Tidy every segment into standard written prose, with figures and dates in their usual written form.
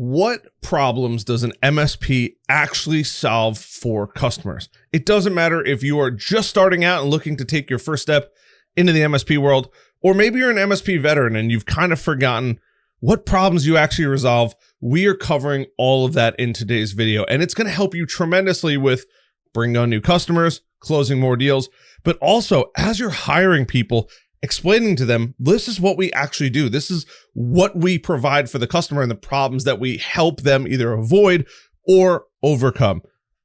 What problems does an MSP actually solve for customers? It doesn't matter if you are just starting out and looking to take your first step into the MSP world, or maybe you're an MSP veteran and you've kind of forgotten what problems you actually resolve. We are covering all of that in today's video, and it's going to help you tremendously with bringing on new customers, closing more deals, but also as you're hiring people, explaining to them, this is what we actually do. This is what we provide for the customer and the problems that we help them either avoid or overcome.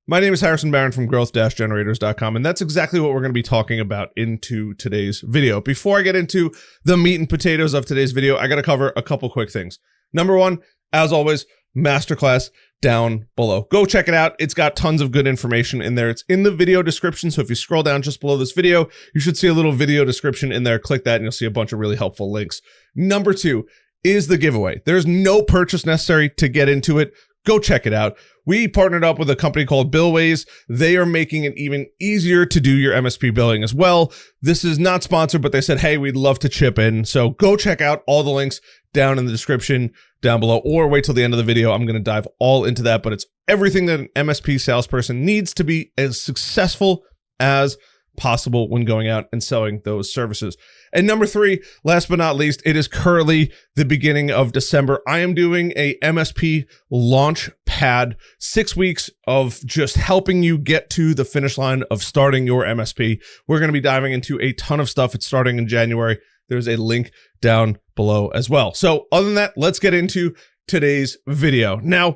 My name is Harrison Barron from growth-generators.com, and that's exactly what we're going to be talking about into today's video. Before I get into the meat and potatoes of today's video, I got to cover a couple quick things. Number one, as always, masterclass down below. Go check it out. It's got tons of good information in there. It's in the video description. So if you scroll down just below this video, you should see a little video description in there. Click that and you'll see a bunch of really helpful links. Number two is the giveaway. There's no purchase necessary to get into it. Go check it out. We partnered up with a company called Billways. They are making it even easier to do your MSP billing as well. This is not sponsored, but they said, hey, we'd love to chip in. So go check out all the links down in the description down below, or wait till the end of the video. I'm going to dive all into that, but it's everything that an MSP salesperson needs to be as successful as possible when going out and selling those services. And number three, last but not least, it is currently the beginning of December. I am doing a MSP launch pad, 6 weeks of just helping you get to the finish line of starting your MSP. We're going to be diving into a ton of stuff. It's starting in January. There's a link down below as well. So other than that, let's get into today's video. Now,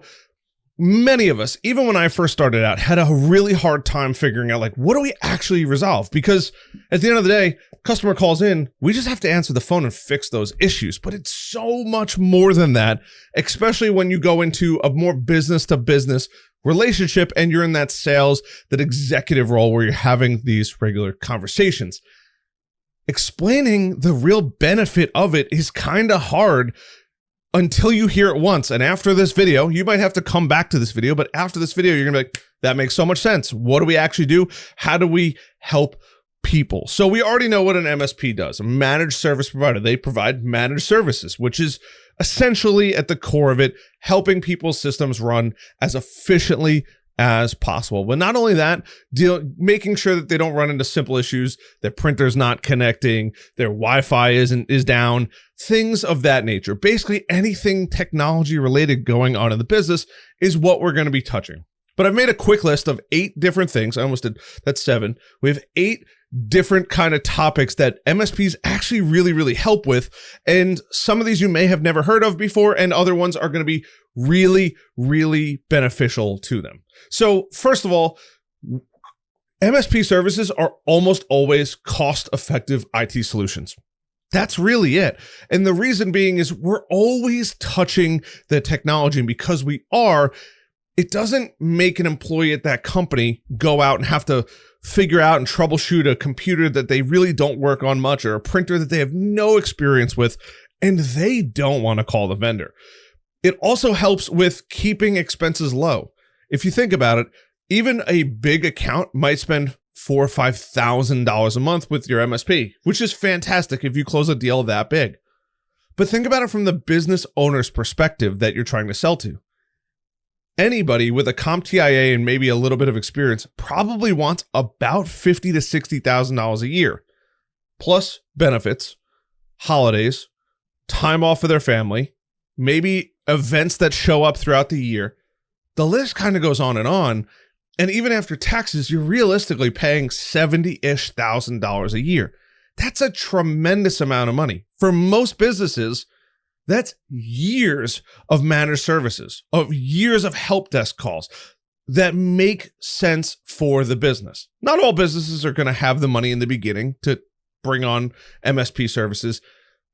many of us, even when I first started out, had a really hard time figuring out, like, what do we actually resolve? Because at the end of the day, customer calls in, we just have to answer the phone and fix those issues. But it's so much more than that, especially when you go into a more business to business relationship and you're in that sales, that executive role where you're having these regular conversations. Explaining the real benefit of it is kind of hard until you hear it once. And after this video, you might have to come back to this video, but after this video, you're gonna be like, that makes so much sense. What do we actually do? How do we help people? So we already know what an MSP does, a managed service provider. They provide managed services, which is essentially at the core of it, helping people's systems run as efficiently as possible. But not only that, making sure that they don't run into simple issues, their printer's not connecting, their Wi-Fi is down, things of that nature. Basically anything technology related going on in the business is what we're going to be touching. But I've made a quick list of 8 different things. I almost did, that's 7. We have 8 different kind of topics that MSPs actually really help with. And some of these you may have never heard of before, and other ones are going to be really beneficial to them. So first of all, MSP services are almost always cost-effective IT solutions. That's really it. And the reason being is we're always touching the technology, and because we are, it doesn't make an employee at that company go out and have to figure out and troubleshoot a computer that they really don't work on much, or a printer that they have no experience with, and they don't want to call the vendor. It also helps with keeping expenses low. If you think about it, even a big account might spend $4,000 or $5,000 a month with your MSP, which is fantastic if you close a deal that big. But think about it from the business owner's perspective that you're trying to sell to. Anybody with a CompTIA and maybe a little bit of experience probably wants about $50,000 to $60,000 a year, plus benefits, holidays, time off for their family, maybe events that show up throughout the year. The list kind of goes on. And even after taxes, you're realistically paying $70,000-ish a year. That's a tremendous amount of money. For most businesses, that's years of managed services, of years of help desk calls that make sense for the business. Not all businesses are going to have the money in the beginning to bring on MSP services,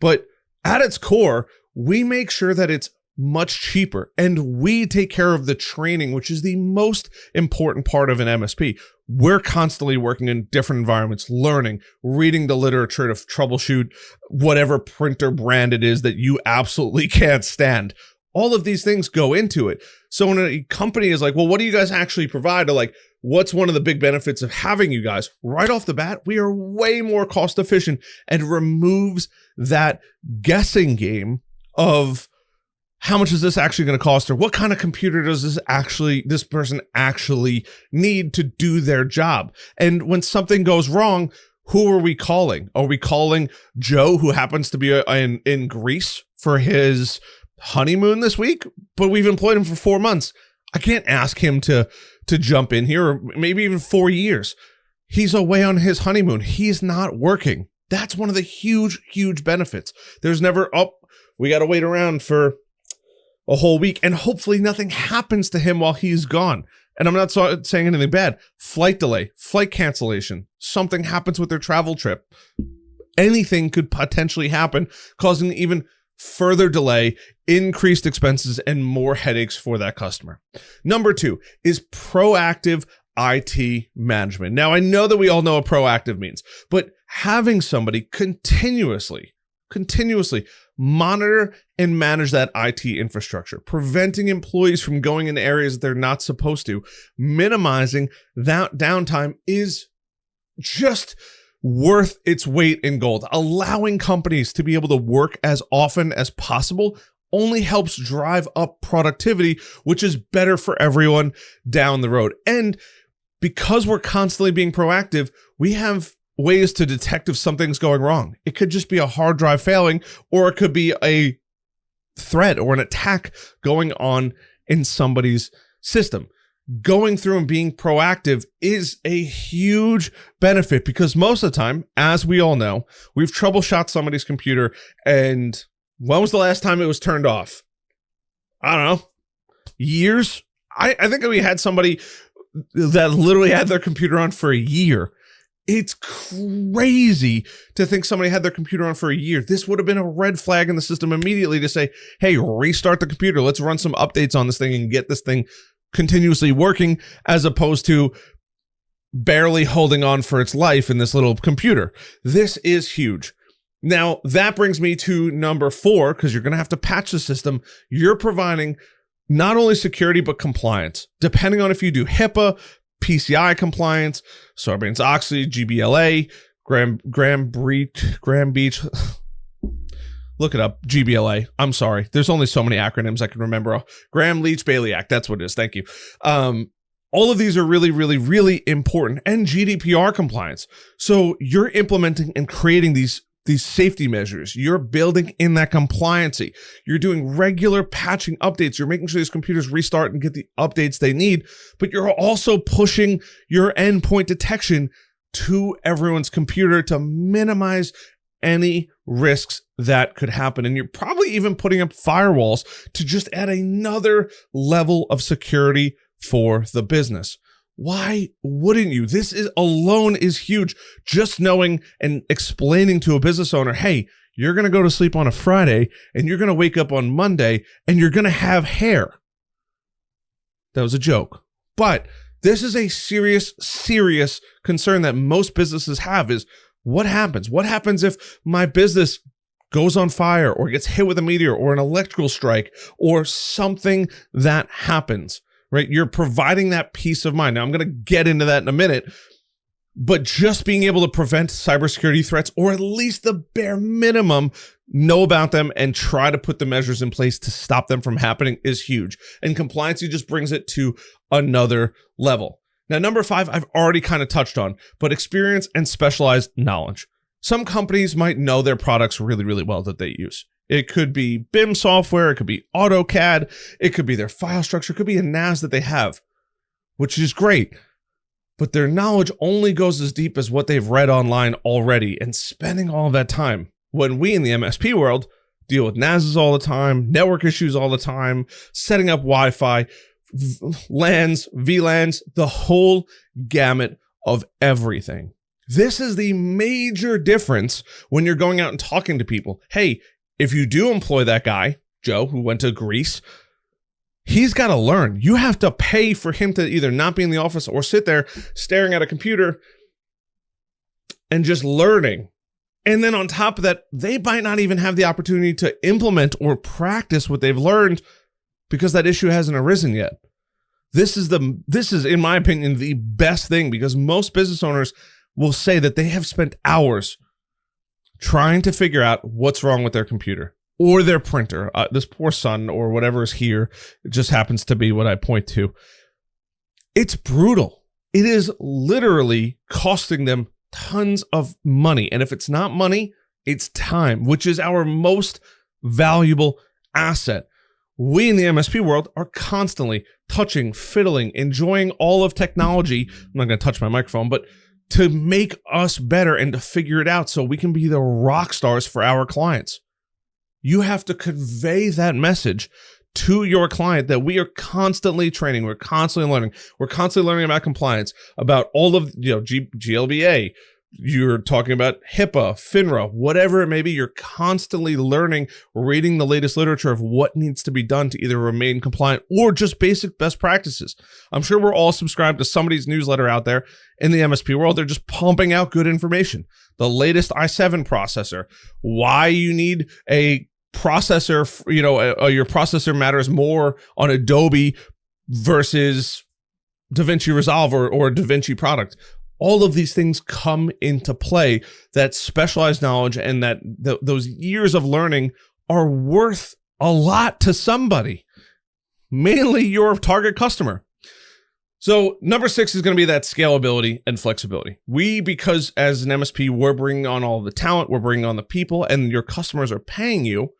but at its core, we make sure that it's much cheaper, and we take care of the training, which is the most important part of an MSP. We're constantly working in different environments, learning, reading the literature to troubleshoot whatever printer brand it is that you absolutely can't stand. All of these things go into it. So when a company is like, well, what do you guys actually provide? Or like, what's one of the big benefits of having you guys? Right off the bat, we are way more cost efficient and removes that guessing game of how much is this actually going to cost her? What kind of computer does this person actually need to do their job? And when something goes wrong, who are we calling? Are we calling Joe, who happens to be in Greece for his honeymoon this week, but we've employed him for 4 months? I can't ask him to jump in here, or maybe even 4 years. He's away on his honeymoon. He's not working. That's one of the huge, huge benefits. There's never, we got to wait around for a whole week, and hopefully nothing happens to him while he's gone. And I'm not saying anything bad. Flight delay, flight cancellation, something happens with their travel trip. Anything could potentially happen, causing even further delay, increased expenses, and more headaches for that customer. Number 2 is proactive IT management. Now, I know that we all know what proactive means, but having somebody continuously monitor and manage that IT infrastructure, preventing employees from going in areas that they're not supposed to, minimizing that downtime is just worth its weight in gold. Allowing companies to be able to work as often as possible only helps drive up productivity, which is better for everyone down the road. And because we're constantly being proactive, we have ways to detect if something's going wrong. It could just be a hard drive failing, or it could be a threat or an attack going on in somebody's system. Going through and being proactive is a huge benefit, because most of the time, as we all know, we've troubleshot somebody's computer, and when was the last time it was turned off? I don't know. Years? I think we had somebody that literally had their computer on for a year. It's crazy to think somebody had their computer on for a year. This would have been a red flag in the system immediately to say, hey, restart the computer. Let's run some updates on this thing and get this thing continuously working, as opposed to barely holding on for its life in this little computer. This is huge. Now, that brings me to number 4, because you're going to have to patch the system. You're providing not only security, but compliance, depending on if you do HIPAA, PCI compliance, Sarbanes-Oxley, GBLA, Graham Beach. Look it up, GBLA. I'm sorry. There's only so many acronyms I can remember. Graham-Leach-Bailey Act. That's what it is. Thank you. All of these are really, really, really important, and GDPR compliance. So you're implementing and creating these safety measures. You're building in that compliancy. You're doing regular patching updates. You're making sure these computers restart and get the updates they need, but you're also pushing your endpoint detection to everyone's computer to minimize any risks that could happen. And you're probably even putting up firewalls to just add another level of security for the business. Why wouldn't you? This is alone is huge. Just knowing and explaining to a business owner, hey, you're going to go to sleep on a Friday and you're going to wake up on Monday and you're going to have hair. That was a joke. But this is a serious, serious concern that most businesses have, is what happens? What happens if my business goes on fire or gets hit with a meteor or an electrical strike or something that happens? Right? You're providing that peace of mind. Now, I'm going to get into that in a minute, but just being able to prevent cybersecurity threats, or at least the bare minimum, know about them and try to put the measures in place to stop them from happening, is huge. And compliancy just brings it to another level. Now, number 5, I've already kind of touched on, but experience and specialized knowledge. Some companies might know their products really, really well that they use. It could be BIM software, it could be AutoCAD, it could be their file structure, it could be a NAS that they have, which is great. But their knowledge only goes as deep as what they've read online already, and spending all of that time. When we in the MSP world deal with NASs all the time, network issues all the time, setting up Wi-Fi, LANs, VLANs, the whole gamut of everything. This is the major difference when you're going out and talking to people. Hey, if you do employ that guy, Joe, who went to Greece, he's got to learn. You have to pay for him to either not be in the office or sit there staring at a computer and just learning. And then on top of that, they might not even have the opportunity to implement or practice what they've learned because that issue hasn't arisen yet. This is, in my opinion, the best thing, because most business owners will say that they have spent hours trying to figure out what's wrong with their computer. or their printer. This poor son or whatever is here, it just happens to be what I point to. It's brutal. It is literally costing them tons of money. And if it's not money, it's time, which is our most valuable asset. We in the MSP world are constantly touching, fiddling, enjoying all of technology. I'm not going to touch my microphone, but to make us better and to figure it out so we can be the rock stars for our clients. You have to convey that message to your client that we are constantly training. We're constantly learning. We're constantly learning about compliance, about all of, GLBA. You're talking about HIPAA, FINRA, whatever it may be. You're constantly learning, reading the latest literature of what needs to be done to either remain compliant or just basic best practices. I'm sure we're all subscribed to somebody's newsletter out there in the MSP world. They're just pumping out good information. The latest i7 processor, why you need a processor, your processor matters more on Adobe versus DaVinci Resolve or a DaVinci product. All of these things come into play. That specialized knowledge and that those years of learning are worth a lot to somebody, mainly your target customer. So number 6 is going to be that scalability and flexibility. Because as an MSP, we're bringing on all the talent, we're bringing on the people, and your customers are paying you.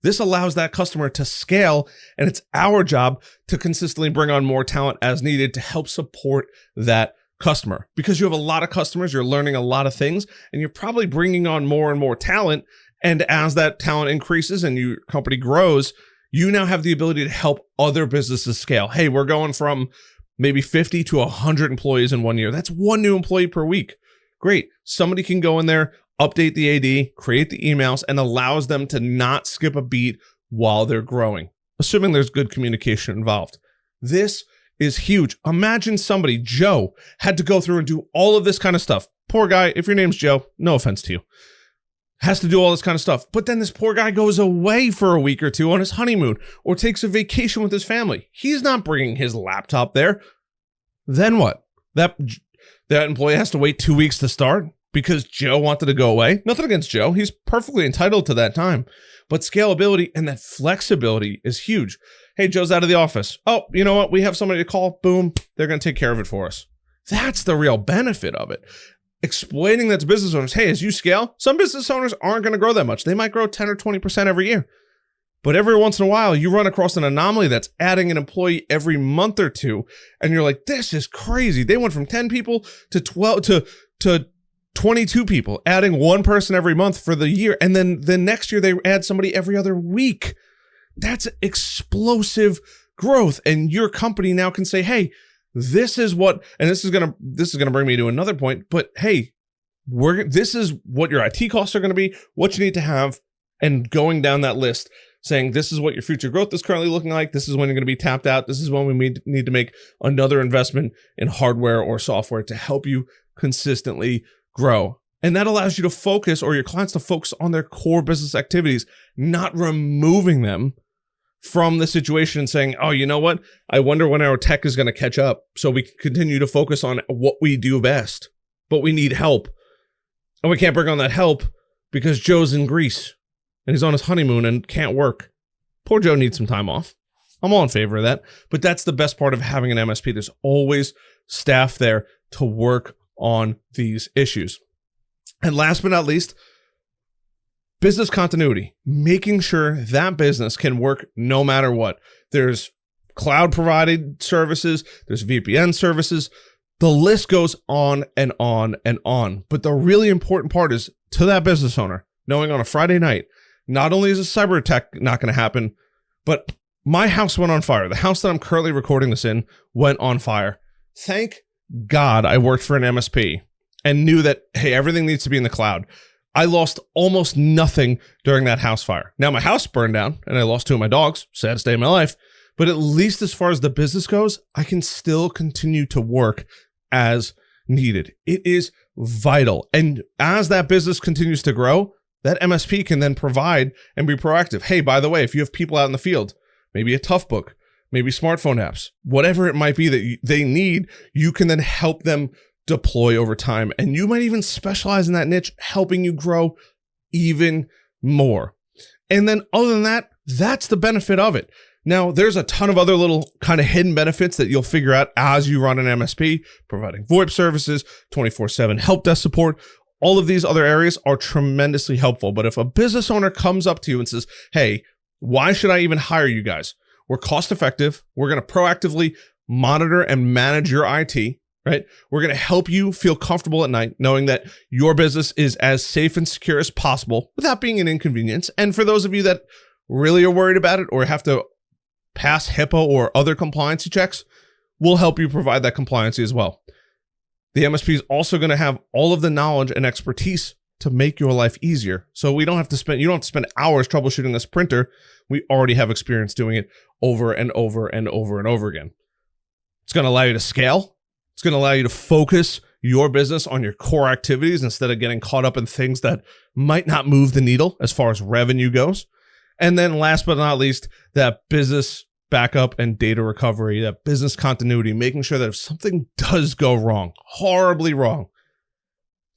This allows that customer to scale, and it's our job to consistently bring on more talent as needed to help support that customer. Because you have a lot of customers, you're learning a lot of things, and you're probably bringing on more and more talent. And as that talent increases and your company grows, you now have the ability to help other businesses scale. Hey, we're going from maybe 50 to 100 employees in 1 year. That's one new employee per week. Great. Somebody can go in there, update the AD, create the emails, and allows them to not skip a beat while they're growing, assuming there's good communication involved. This is huge. Imagine somebody, Joe, had to go through and do all of this kind of stuff. Poor guy, if your name's Joe, no offense to you, has to do all this kind of stuff. But then this poor guy goes away for a week or two on his honeymoon or takes a vacation with his family. He's not bringing his laptop there. Then what? That employee has to wait 2 weeks to start because Joe wanted to go away. Nothing against Joe. He's perfectly entitled to that time. But scalability and that flexibility is huge. Hey, Joe's out of the office. Oh, you know what? We have somebody to call. Boom. They're going to take care of it for us. That's the real benefit of it. Explaining that to business owners. Hey, as you scale, some business owners aren't going to grow that much. They might grow 10 or 20% every year. But every once in a while, you run across an anomaly that's adding an employee every month or two. And you're like, this is crazy. They went from 10 people to 12 to 22 people, adding one person every month for the year. And then the next year, they add somebody every other week. That's explosive growth. And your company now can say, hey, this is what, and this is gonna bring me to another point, but hey, this is what your IT costs are gonna be, what you need to have, and going down that list, saying this is what your future growth is currently looking like, this is when you're gonna be tapped out, this is when we need to make another investment in hardware or software to help you consistently grow. And that allows you to focus, or your clients to focus on their core business activities, not removing them from the situation and saying, oh, you know what? I wonder when our tech is going to catch up so we can continue to focus on what we do best. But we need help. And we can't bring on that help because Joe's in Greece and he's on his honeymoon and can't work. Poor Joe needs some time off. I'm all in favor of that. But that's the best part of having an MSP. There's always staff there to work on these issues. And last but not least, business continuity, making sure that business can work no matter what. There's cloud provided services, there's VPN services. The list goes on and on and on. But the really important part is to that business owner, knowing on a Friday night, not only is a cyber attack not going to happen, but my house went on fire. The house that I'm currently recording this in went on fire. Thank God I worked for an MSP and knew that, hey, everything needs to be in the cloud. I lost almost nothing during that house fire. Now my house burned down and I lost 2 of my dogs. Saddest day of my life. But at least as far as the business goes, I can still continue to work as needed. It is vital. And as that business continues to grow, that MSP can then provide and be proactive. Hey, by the way, if you have people out in the field, maybe a Toughbook, maybe smartphone apps, whatever it might be that they need, you can then help them deploy over time. And you might even specialize in that niche, helping you grow even more. And then other than that, that's the benefit of it. Now, there's a ton of other little kind of hidden benefits that you'll figure out as you run an MSP, providing VoIP services, 24/7 help desk support. All of these other areas are tremendously helpful. But if a business owner comes up to you and says, hey, why should I even hire you guys? We're cost effective. We're going to proactively monitor and manage your IT, right? We're going to help you feel comfortable at night, knowing that your business is as safe and secure as possible without being an inconvenience. And for those of you that really are worried about it or have to pass HIPAA or other compliancy checks, we'll help you provide that compliancy as well. The MSP is also going to have all of the knowledge and expertise to make your life easier. So you don't have to spend hours troubleshooting this printer. We already have experience doing it over and over and over and over again. It's going to allow you to scale. It's going to allow you to focus your business on your core activities instead of getting caught up in things that might not move the needle as far as revenue goes. And then last but not least, that business backup and data recovery, that business continuity, making sure that if something does go wrong, horribly wrong,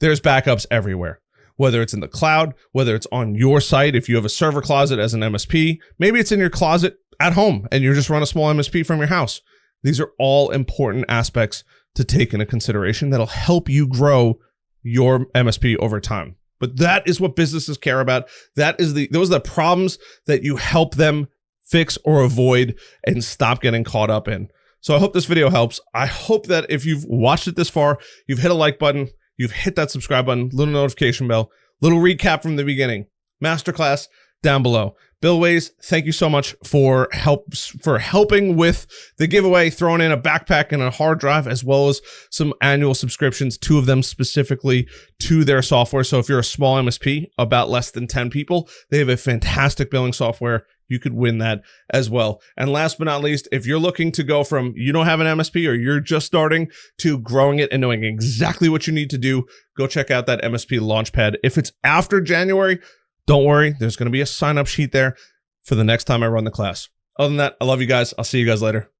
there's backups everywhere, whether it's in the cloud, whether it's on your site. If you have a server closet as an MSP, maybe it's in your closet at home and you just run a small MSP from your house. These are all important aspects to take into consideration that'll help you grow your MSP over time. But that is what businesses care about. Those are the problems that you help them fix or avoid and stop getting caught up in. So I hope this video helps. I hope that if you've watched it this far, you've hit a like button, you've hit that subscribe button, little notification bell, little recap from the beginning, masterclass down below. Bill Ways, thank you so much for helping with the giveaway, throwing in a backpack and a hard drive, as well as some annual subscriptions, 2 of them specifically to their software. So if you're a small MSP, about less than 10 people, they have a fantastic billing software. You could win that as well. And last but not least, if you're looking to go from you don't have an MSP or you're just starting to growing it and knowing exactly what you need to do, go check out that MSP Launchpad. If it's after January, don't worry, there's going to be a sign-up sheet there for the next time I run the class. Other than that, I love you guys. I'll see you guys later.